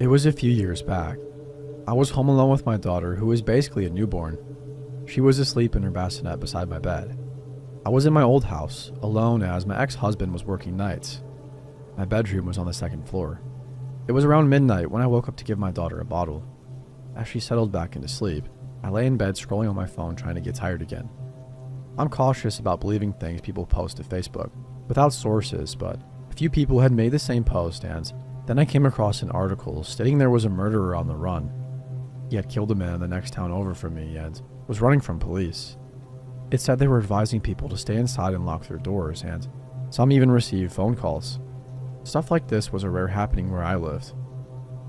was a few years back. I was home alone with my daughter, who was basically a newborn. She was asleep in her bassinet beside my bed. I was in my old house, alone as my ex-husband was working nights. My bedroom was on the second floor. It was around midnight when I woke up to give my daughter a bottle. As she settled back into sleep, I lay in bed scrolling on my phone trying to get tired again. I'm cautious about believing things people post to Facebook, without sources, but a few people had made the same post, and then I came across an article stating there was a murderer on the run. He had killed a man in the next town over from me and was running from police. It said they were advising people to stay inside and lock their doors, and some even received phone calls. Stuff like this was a rare happening where I lived,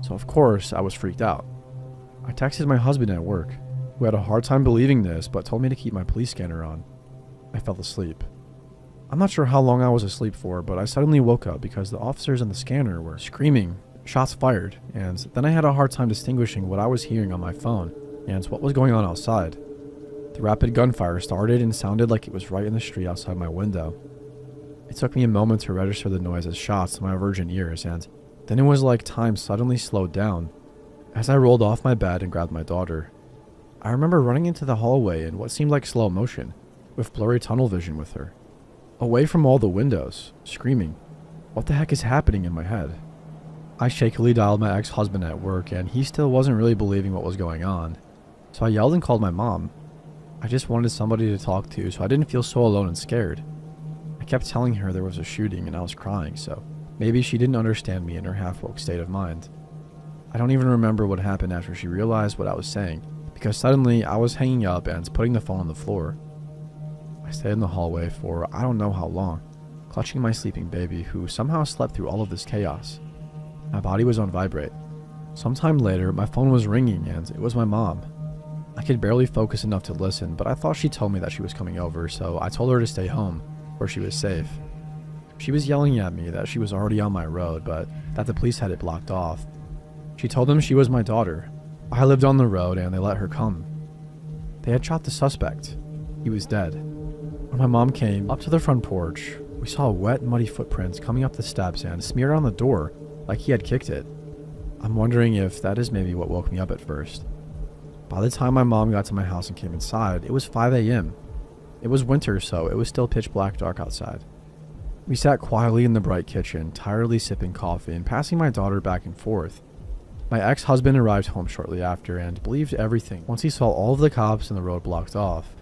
so of course I was freaked out. I texted my husband at work, who had a hard time believing this but told me to keep my police scanner on. I fell asleep. I'm not sure how long I was asleep for, but I suddenly woke up because the officers in the scanner were screaming, shots fired, and then I had a hard time distinguishing what I was hearing on my phone and what was going on outside. The rapid gunfire started and sounded like it was right in the street outside my window. It took me a moment to register the noise as shots to my virgin ears, and then it was like time suddenly slowed down. As I rolled off my bed and grabbed my daughter, I remember running into the hallway in what seemed like slow motion, with blurry tunnel vision with her. Away from all the windows, screaming, "What the heck is happening?" in my head. I shakily dialed my ex-husband at work, and he still wasn't really believing what was going on, so I yelled and called my mom. I just wanted somebody to talk to so I didn't feel so alone and scared. I kept telling her there was a shooting and I was crying, so maybe she didn't understand me in her half-woke state of mind. I don't even remember what happened after she realized what I was saying, because suddenly I was hanging up and putting the phone on the floor. I stayed in the hallway for I don't know how long, clutching my sleeping baby who somehow slept through all of this chaos. My body was on vibrate. Sometime later, my phone was ringing and it was my mom. I could barely focus enough to listen, but I thought she told me that she was coming over, so I told her to stay home, where she was safe. She was yelling at me that she was already on my road, but that the police had it blocked off. She told them she was my daughter. I lived on the road and they let her come. They had shot the suspect. He was dead. When my mom came up to the front porch, we saw wet, muddy footprints coming up the steps and smeared on the door like he had kicked it. I'm wondering if that is maybe what woke me up at first. By the time my mom got to my house and came inside, it was 5 a.m. It was winter, so it was still pitch black dark outside. We sat quietly in the bright kitchen, tiredly sipping coffee and passing my daughter back and forth. My ex-husband arrived home shortly after and believed everything once he saw all of the cops and the road blocked off.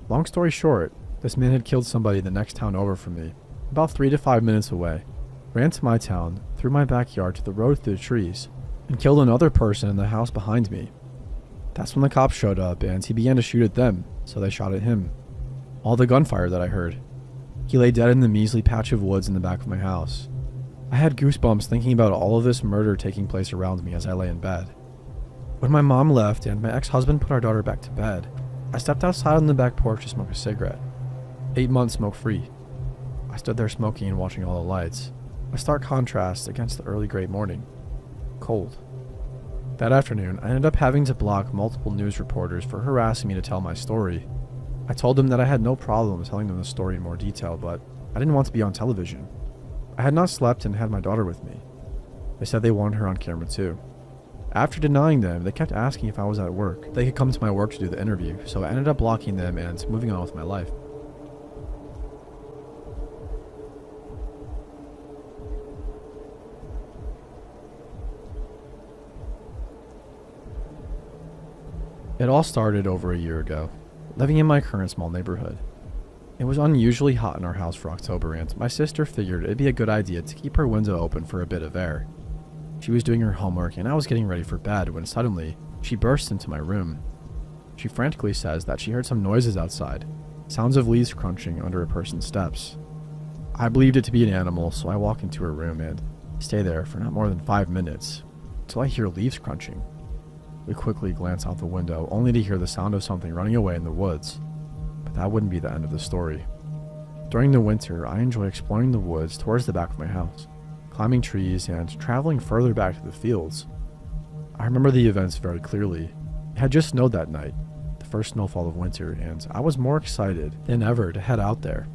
Long story short, this man had killed somebody the next town over from me, about 3 to 5 minutes away, ran to my town, through my backyard to the road through the trees, and killed another person in the house behind me. That's when the cops showed up and he began to shoot at them, so they shot at him. All the gunfire that I heard. He lay dead in the measly patch of woods in the back of my house. I had goosebumps thinking about all of this murder taking place around me as I lay in bed. When my mom left and my ex-husband put our daughter back to bed, I stepped outside on the back porch to smoke a cigarette. 8 months smoke-free. I stood there smoking and watching all the lights, a stark contrast against the early gray morning. Cold. That afternoon, I ended up having to block multiple news reporters for harassing me to tell my story. I told them that I had no problem telling them the story in more detail, but I didn't want to be on television. I had not slept and had my daughter with me. They said they wanted her on camera too. After denying them, they kept asking if I was at work. They could come to my work to do the interview, so I ended up blocking them and moving on with my life. It all started over a year ago, living in my current small neighborhood. It was unusually hot in our house for October, and my sister figured it'd be a good idea to keep her window open for a bit of air. She was doing her homework and I was getting ready for bed when suddenly she burst into my room. She frantically says that she heard some noises outside, sounds of leaves crunching under a person's steps. I believed it to be an animal, so I walk into her room and stay there for not more than 5 minutes, till I hear leaves crunching. We quickly glance out the window, only to hear the sound of something running away in the woods. But that wouldn't be the end of the story. During the winter, I enjoy exploring the woods towards the back of my house, climbing trees and traveling further back to the fields. I remember the events very clearly. It had just snowed that night, the first snowfall of winter, and I was more excited than ever to head out there.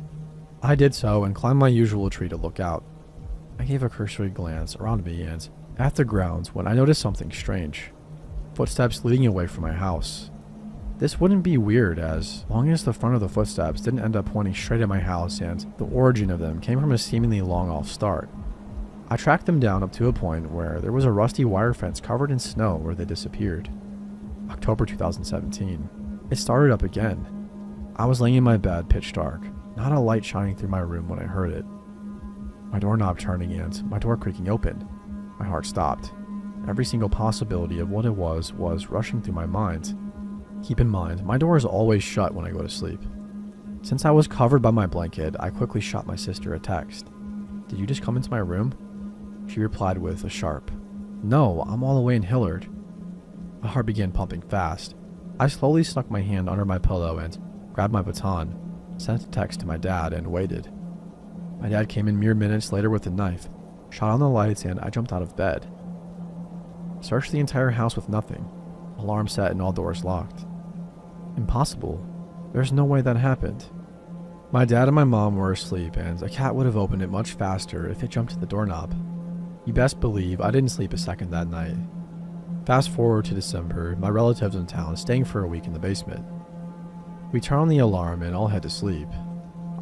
I did so and climbed my usual tree to look out. I gave a cursory glance around me and at the grounds when I noticed something strange. Footsteps leading away from my house. This wouldn't be weird as long as the front of the footsteps didn't end up pointing straight at my house and the origin of them came from a seemingly long off start. I tracked them down up to a point where there was a rusty wire fence covered in snow where they disappeared. October 2017. It started up again. I was laying in my bed, pitch dark, not a light shining through my room when I heard it. My doorknob turning and my door creaking open. My heart stopped. Every single possibility of what it was rushing through my mind. Keep in mind, my door is always shut when I go to sleep. Since I was covered by my blanket, I quickly shot my sister a text. "Did you just come into my room?" She replied with a sharp, "No, I'm all the way in Hillard." My heart began pumping fast. I slowly snuck my hand under my pillow and grabbed my baton, sent a text to my dad, and waited. My dad came in mere minutes later with a knife, shot on the lights, and I jumped out of bed. Searched the entire house with nothing. Alarm set and all doors locked. Impossible. There's no way that happened. My dad and my mom were asleep, and a cat would have opened it much faster if it jumped to the doorknob. You best believe I didn't sleep a second that night. Fast forward to December, my relatives in town staying for a week in the basement. We turned on the alarm and all head to sleep.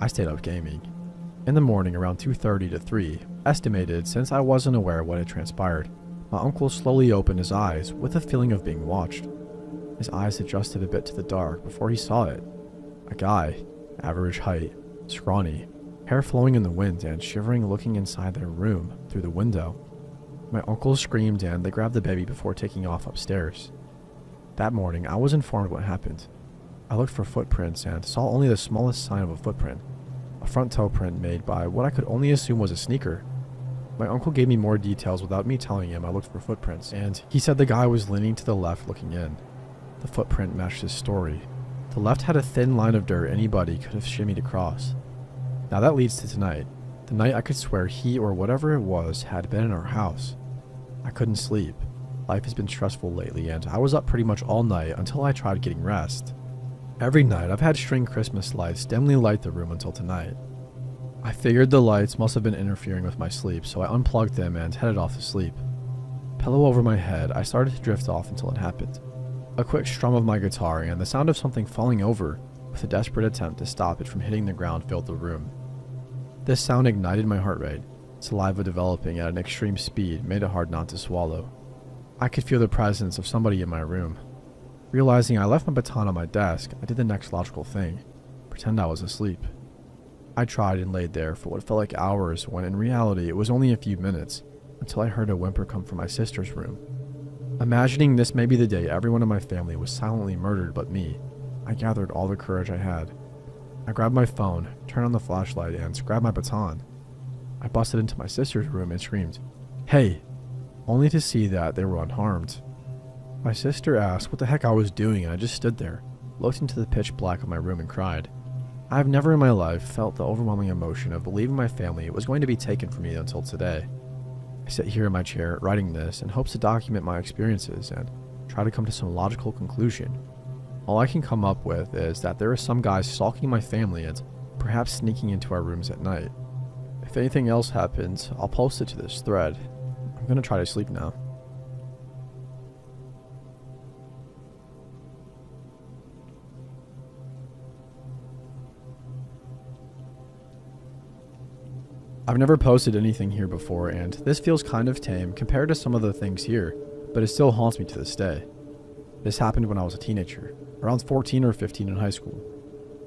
I stayed up gaming. In the morning around 2:30 to 3, estimated since I wasn't aware what had transpired, my uncle slowly opened his eyes with a feeling of being watched. His eyes adjusted a bit to the dark before he saw it. A guy, average height, scrawny, hair flowing in the wind and shivering looking inside their room through the window. My uncle screamed and they grabbed the baby before taking off upstairs. That morning I was informed what happened. I looked for footprints and saw only the smallest sign of a footprint, a front toe print made by what I could only assume was a sneaker. My uncle gave me more details without me telling him I looked for footprints, and he said the guy was leaning to the left looking in. The footprint matched his story. The left had a thin line of dirt anybody could have shimmied across. Now that leads to tonight, the night I could swear he or whatever it was had been in our house. I couldn't sleep. Life has been stressful lately, and I was up pretty much all night until I tried getting rest. Every night I've had string Christmas lights dimly light the room until tonight. I figured the lights must have been interfering with my sleep, so I unplugged them and headed off to sleep. Pillow over my head, I started to drift off until it happened. A quick strum of my guitar and the sound of something falling over with a desperate attempt to stop it from hitting the ground filled the room. This sound ignited my heart rate. Saliva developing at an extreme speed made it hard not to swallow. I could feel the presence of somebody in my room. Realizing I left my baton on my desk, I did the next logical thing. Pretend I was asleep. I tried and laid there for what felt like hours when in reality it was only a few minutes until I heard a whimper come from my sister's room. Imagining this may be the day everyone in my family was silently murdered but me, I gathered all the courage I had. I grabbed my phone, turned on the flashlight, and grabbed my baton. I busted into my sister's room and screamed, "Hey!" only to see that they were unharmed. My sister asked what the heck I was doing, and I just stood there, looked into the pitch black of my room and cried. I've never in my life felt the overwhelming emotion of believing my family was going to be taken from me until today. I sit here in my chair writing this in hopes to document my experiences and try to come to some logical conclusion. All I can come up with is that there are some guys stalking my family and perhaps sneaking into our rooms at night. If anything else happens, I'll post it to this thread. I'm gonna try to sleep now. I've never posted anything here before, and this feels kind of tame compared to some of the things here, but it still haunts me to this day. This happened when I was a teenager, around 14 or 15 in high school.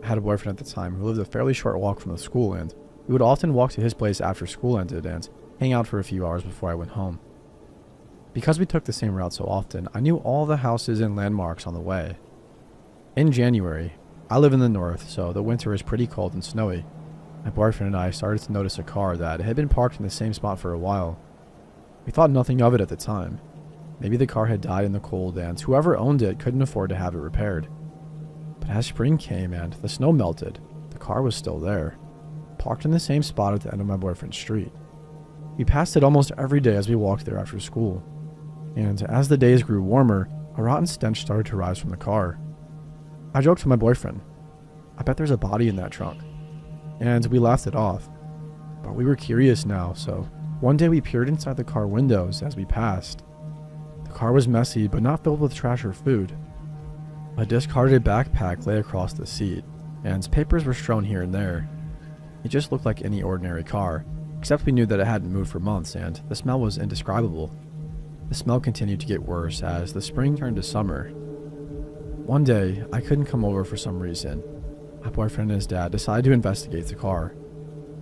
I had a boyfriend at the time who lived a fairly short walk from the school, and we would often walk to his place after school ended and hang out for a few hours before I went home. Because we took the same route so often, I knew all the houses and landmarks on the way. In January, I live in the north, so the winter is pretty cold and snowy. My boyfriend and I started to notice a car that had been parked in the same spot for a while. We thought nothing of it at the time. Maybe the car had died in the cold and whoever owned it couldn't afford to have it repaired. But as spring came and the snow melted, the car was still there, parked in the same spot at the end of my boyfriend's street. We passed it almost every day as we walked there after school. And as the days grew warmer, a rotten stench started to rise from the car. I joked to my boyfriend, "I bet there's a body in that trunk." And we laughed it off. But we were curious now, so One day we peered inside the car windows as we passed. The car was messy but not filled with trash or food. A discarded backpack lay across the seat, and papers were strewn here and there. It just looked like any ordinary car, except we knew that it hadn't moved for months and the smell was indescribable. The smell continued to get worse as the spring turned to summer. One day, I couldn't come over for some reason. My boyfriend and his dad decided to investigate the car.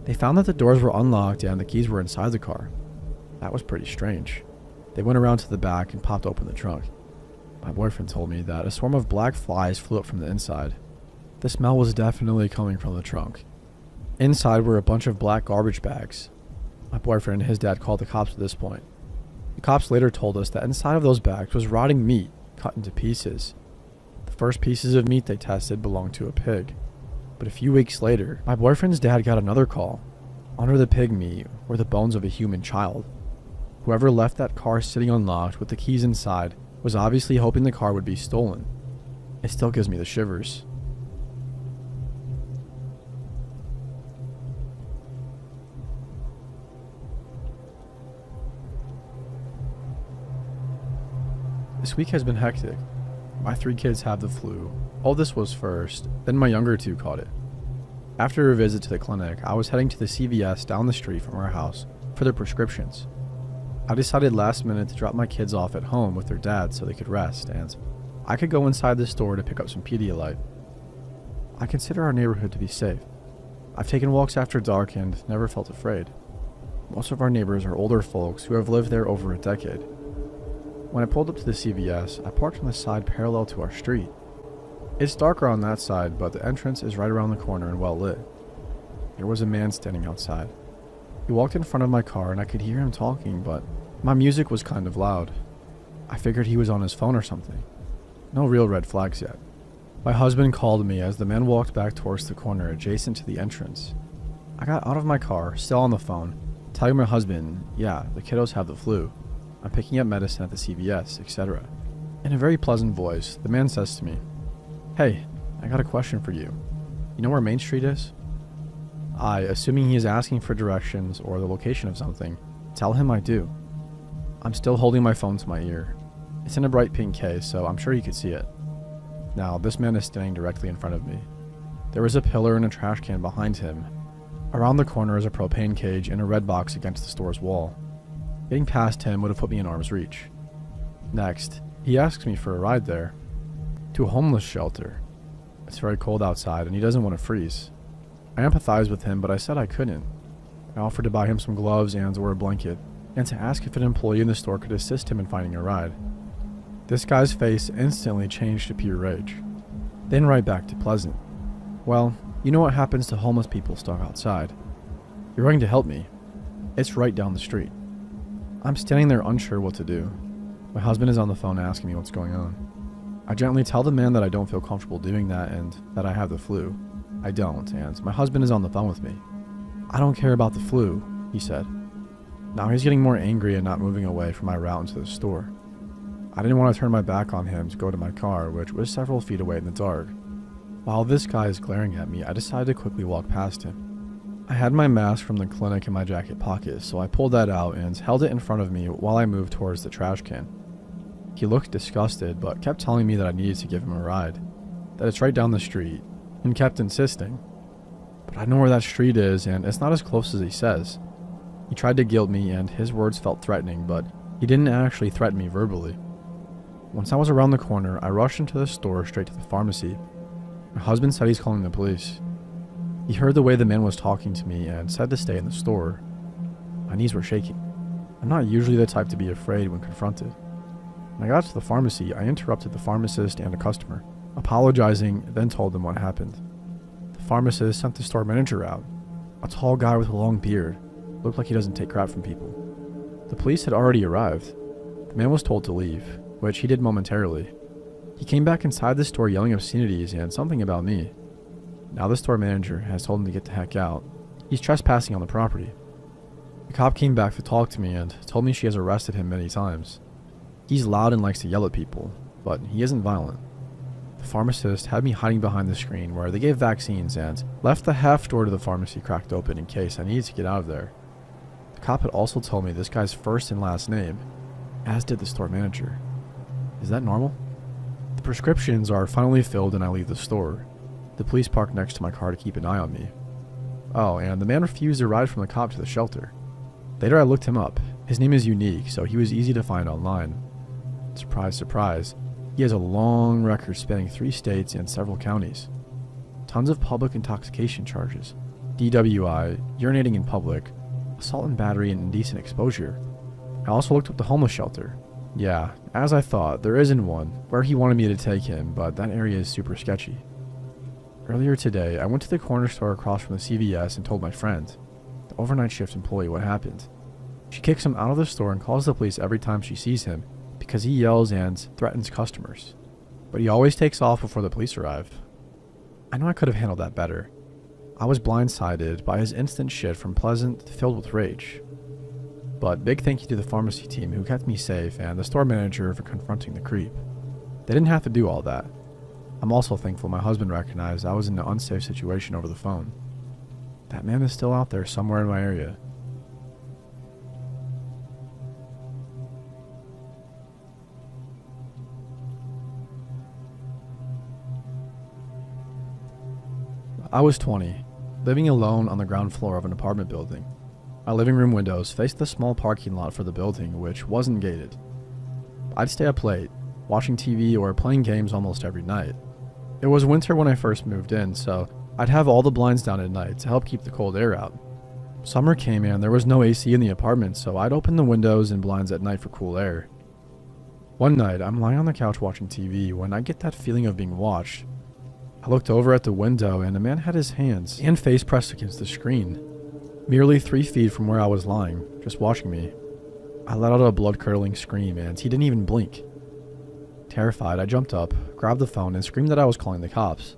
They found that the doors were unlocked and the keys were inside the car. That was pretty strange. They went around to the back and popped open the trunk. My boyfriend told me that a swarm of black flies flew up from the inside. The smell was definitely coming from the trunk. Inside were a bunch of black garbage bags. My boyfriend and his dad called the cops at this point. The cops later told us that inside of those bags was rotting meat cut into pieces. The first pieces of meat they tested belonged to a pig. But a few weeks later, my boyfriend's dad got another call. Under the pig meat were the bones of a human child. Whoever left that car sitting unlocked with the keys inside was obviously hoping the car would be stolen. It still gives me the shivers. This week has been hectic. My 3 kids have the flu. All this was first, then my younger 2 caught it. After a visit to the clinic, I was heading to the CVS down the street from our house for their prescriptions. I decided last minute to drop my kids off at home with their dad so they could rest, and I could go inside the store to pick up some Pedialyte. I consider our neighborhood to be safe. I've taken walks after dark and never felt afraid. Most of our neighbors are older folks who have lived there over a decade. When I pulled up to the CVS, I parked on the side parallel to our street. It's darker on that side, but the entrance is right around the corner and well lit. There was a man standing outside. He walked in front of my car and I could hear him talking, but my music was kind of loud. I figured he was on his phone or something. No real red flags yet. My husband called me as the man walked back towards the corner adjacent to the entrance. I got out of my car, still on the phone, telling my husband, yeah, the kiddos have the flu. I'm picking up medicine at the CVS, etc. In a very pleasant voice, the man says to me, "Hey, I got a question for you. You know where Main Street is?" I, assuming he is asking for directions or the location of something, tell him I do. I'm still holding my phone to my ear. It's in a bright pink case, so I'm sure he could see it. Now, this man is standing directly in front of me. There is a pillar and a trash can behind him. Around the corner is a propane cage and a red box against the store's wall. Getting past him would have put me in arm's reach. Next, he asks me for a ride there. To a homeless shelter. It's very cold outside and he doesn't want to freeze. I empathized with him, but I said I couldn't. I offered to buy him some gloves and or a blanket, and to ask if an employee in the store could assist him in finding a ride. This guy's face instantly changed to pure rage. Then right back to pleasant. Well, you know what happens to homeless people stuck outside. You're going to help me. It's right down the street. I'm standing there unsure what to do. My husband is on the phone asking me what's going on. I gently tell the man that I don't feel comfortable doing that and that I have the flu. I don't, and my husband is on the phone with me. "I don't care about the flu," he said. Now he's getting more angry and not moving away from my route into the store. I didn't want to turn my back on him to go to my car, which was several feet away in the dark. While this guy is glaring at me, I decided to quickly walk past him. I had my mask from the clinic in my jacket pocket, so I pulled that out and held it in front of me while I moved towards the trash can. He looked disgusted, but kept telling me that I needed to give him a ride, that it's right down the street, and kept insisting. But I know where that street is, and it's not as close as he says. He tried to guilt me, and his words felt threatening, but he didn't actually threaten me verbally. Once I was around the corner, I rushed into the store straight to the pharmacy. My husband said he's calling the police. He heard the way the man was talking to me and said to stay in the store. My knees were shaking. I'm not usually the type to be afraid when confronted. When I got to the pharmacy, I interrupted the pharmacist and a customer, apologizing, then told them what happened. The pharmacist sent the store manager out, a tall guy with a long beard, looked like he doesn't take crap from people. The police had already arrived. The man was told to leave, which he did momentarily. He came back inside the store yelling obscenities and something about me. Now the store manager has told him to get the heck out. He's trespassing on the property. The cop came back to talk to me and told me she has arrested him many times. He's loud and likes to yell at people, but he isn't violent. The pharmacist had me hiding behind the screen where they gave vaccines and left the half door to the pharmacy cracked open in case I needed to get out of there. The cop had also told me this guy's first and last name, as did the store manager. Is that normal? The prescriptions are finally filled and I leave the store. The police park next to my car to keep an eye on me. Oh, and the man refused a ride from the cop to the shelter. Later I looked him up. His name is unique, so he was easy to find online. Surprise, surprise. He has a long record spanning 3 states and several counties. Tons of public intoxication charges, DWI, urinating in public, assault and battery, and indecent exposure. I also looked up the homeless shelter. Yeah, as I thought, there isn't one where he wanted me to take him, but that area is super sketchy. Earlier today, I went to the corner store across from the CVS and told my friend, the overnight shift employee, what happened. She kicks him out of the store and calls the police every time she sees him because he yells and threatens customers. But he always takes off before the police arrive. I know I could have handled that better. I was blindsided by his instant shift from pleasant to filled with rage. But big thank you to the pharmacy team who kept me safe and the store manager for confronting the creep. They didn't have to do all that. I'm also thankful my husband recognized I was in an unsafe situation over the phone. That man is still out there somewhere in my area. I was 20, living alone on the ground floor of an apartment building. My living room windows faced the small parking lot for the building, which wasn't gated. I'd stay up late, watching TV or playing games almost every night. It was winter when I first moved in, so I'd have all the blinds down at night to help keep the cold air out. Summer came and there was no AC in the apartment, so I'd open the windows and blinds at night for cool air. One night, I'm lying on the couch watching TV when I get that feeling of being watched. I looked over at the window and a man had his hands and face pressed against the screen, merely 3 feet from where I was lying, just watching me. I let out a blood-curdling scream and he didn't even blink. Terrified, I jumped up, grabbed the phone, and screamed that I was calling the cops.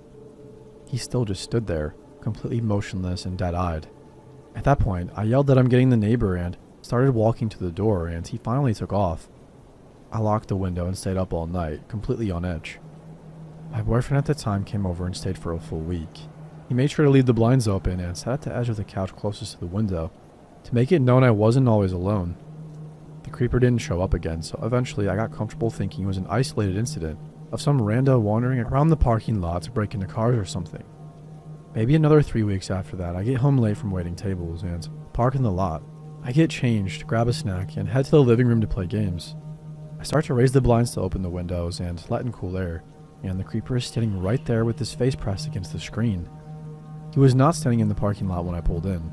He still just stood there, completely motionless and dead-eyed. At that point, I yelled that I'm getting the neighbor and started walking to the door, and he finally took off. I locked the window and stayed up all night, completely on edge. My boyfriend at the time came over and stayed for a full week. He made sure to leave the blinds open and sat at the edge of the couch closest to the window to make it known I wasn't always alone. The creeper didn't show up again, so eventually I got comfortable thinking it was an isolated incident of some rando wandering around the parking lot to break into cars or something. Maybe another 3 weeks after that, I get home late from waiting tables and park in the lot. I get changed, grab a snack, and head to the living room to play games. I start to raise the blinds to open the windows and let in cool air, and the creeper is standing right there with his face pressed against the screen. He was not standing in the parking lot when I pulled in.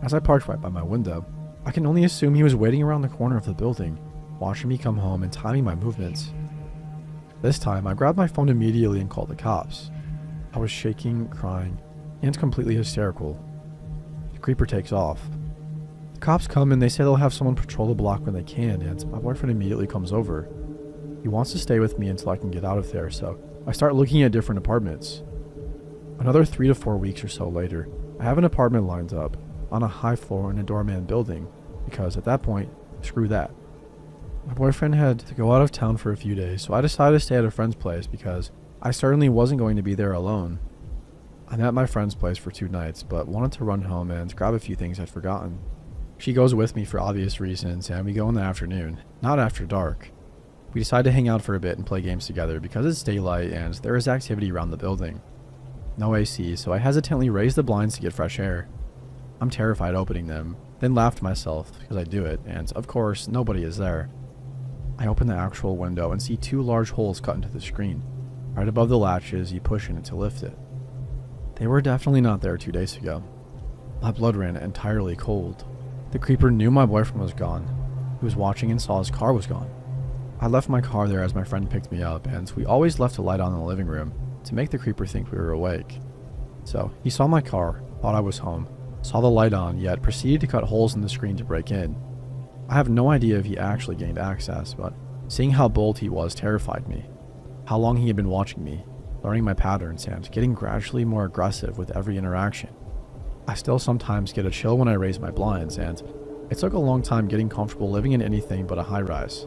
As I parked right by my window, I can only assume he was waiting around the corner of the building, watching me come home and timing my movements. This time, I grabbed my phone immediately and called the cops. I was shaking, crying, and completely hysterical. The creeper takes off. The cops come and they say they'll have someone patrol the block when they can, and my boyfriend immediately comes over. He wants to stay with me until I can get out of there, so I start looking at different apartments. Another 3 to 4 weeks or so later, I have an apartment lined up on a high floor in a doorman building, because at that point, screw that. My boyfriend had to go out of town for a few days, so I decided to stay at a friend's place because I certainly wasn't going to be there alone. I'm at my friend's place for 2 nights, but wanted to run home and grab a few things I'd forgotten. She goes with me for obvious reasons, and we go in the afternoon, not after dark. We decide to hang out for a bit and play games together because it's daylight and there is activity around the building. No AC, so I hesitantly raise the blinds to get fresh air. I'm terrified opening them, then laugh to myself because I do it, and of course, nobody is there. I open the actual window and see 2 large holes cut into the screen. Right above the latches, you push in it to lift it. They were definitely not there 2 days ago. My blood ran entirely cold. The creeper knew my boyfriend was gone. He was watching and saw his car was gone. I left my car there as my friend picked me up, and we always left a light on in the living room to make the creeper think we were awake. So, he saw my car, thought I was home, saw the light on, yet proceeded to cut holes in the screen to break in. I have no idea if he actually gained access, but seeing how bold he was terrified me. How long he had been watching me, learning my patterns, and getting gradually more aggressive with every interaction. I still sometimes get a chill when I raise my blinds, and it took a long time getting comfortable living in anything but a high-rise.